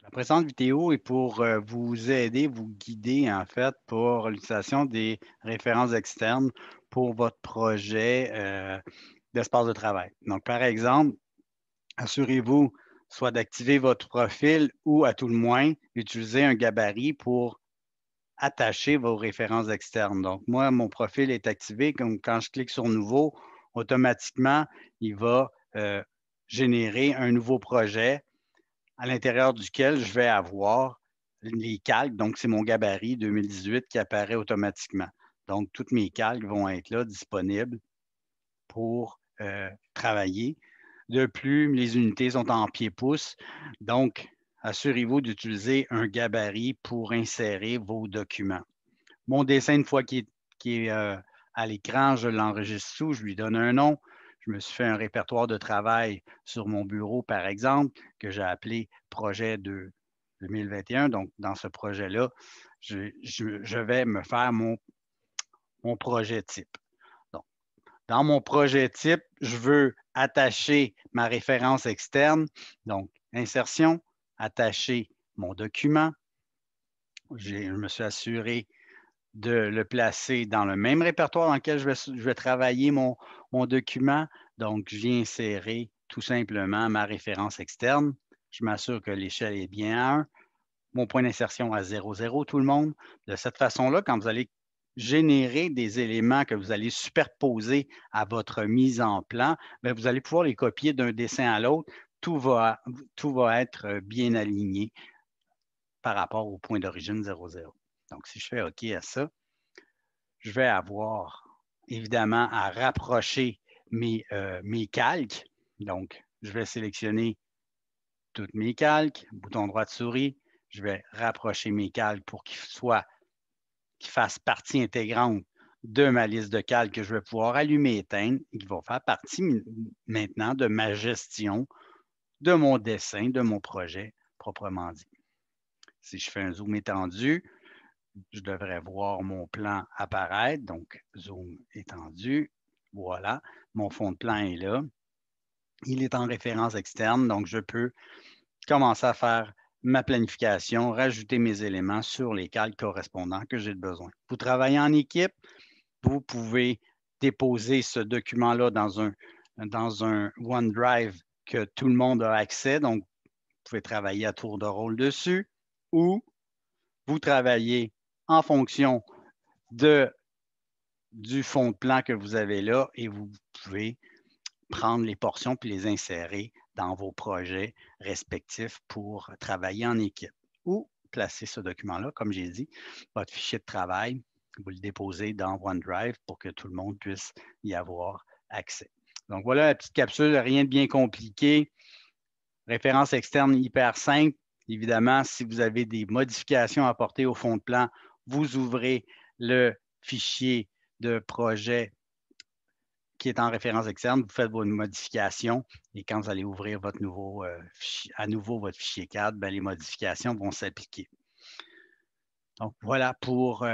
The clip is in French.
La présente vidéo est pour vous aider, vous guider en fait pour l'utilisation des références externes pour votre projet d'espace de travail. Donc, par exemple, assurez-vous soit d'activer votre profil ou à tout le moins d'utiliser un gabarit pour attacher vos références externes. Donc, moi, mon profil est activé. Comme quand je clique sur Nouveau, automatiquement, il va générer un nouveau projet à l'intérieur duquel je vais avoir les calques. Donc, c'est mon gabarit 2018 qui apparaît automatiquement. Donc, toutes mes calques vont être là, disponibles pour travailler. De plus, les unités sont en pieds-pouces. Donc, assurez-vous d'utiliser un gabarit pour insérer vos documents. Mon dessin, une fois qu'il est à l'écran, je l'enregistre sous, je lui donne un nom. Je me suis fait un répertoire de travail sur mon bureau, par exemple, que j'ai appelé projet de 2021. Donc, dans ce projet-là, je vais me faire mon projet type. Donc, dans mon projet type, je veux attacher ma référence externe. Donc, insertion, attacher mon document. Je me suis assuré de le placer dans le même répertoire dans lequel je vais travailler mon document. Donc, je viens insérer tout simplement ma référence externe. Je m'assure que l'échelle est bien à 1. Mon point d'insertion à 0,0, tout le monde. De cette façon-là, quand vous allez générer des éléments que vous allez superposer à votre mise en plan, bien, vous allez pouvoir les copier d'un dessin à l'autre. Tout va être bien aligné par rapport au point d'origine 0,0. Donc, si je fais OK à ça, je vais avoir évidemment à rapprocher mes calques. Donc, je vais sélectionner toutes mes calques, bouton droit de souris. Je vais rapprocher mes calques pour qu'ils fassent partie intégrante de ma liste de calques que je vais pouvoir allumer et éteindre et qui vont faire partie maintenant de ma gestion de mon dessin, de mon projet proprement dit. Si je fais un zoom étendu, je devrais voir mon plan apparaître. Donc, zoom étendu. Voilà, mon fond de plan est là. Il est en référence externe, donc je peux commencer à faire ma planification, rajouter mes éléments sur les calques correspondants que j'ai besoin. Vous travaillez en équipe, vous pouvez déposer ce document-là dans un OneDrive que tout le monde a accès, donc vous pouvez travailler à tour de rôle dessus, ou vous travaillez en fonction de du fond de plan que vous avez là et vous pouvez prendre les portions puis les insérer dans vos projets respectifs pour travailler en équipe ou placer ce document-là, comme j'ai dit, votre fichier de travail, vous le déposez dans OneDrive pour que tout le monde puisse y avoir accès. Donc voilà la petite capsule, rien de bien compliqué. Référence externe hyper simple. Évidemment, si vous avez des modifications à apporter au fond de plan, vous ouvrez le fichier de projet qui est en référence externe, vous faites vos modifications et quand vous allez ouvrir votre à nouveau votre fichier cadre, bien, les modifications vont s'appliquer. Donc, voilà pour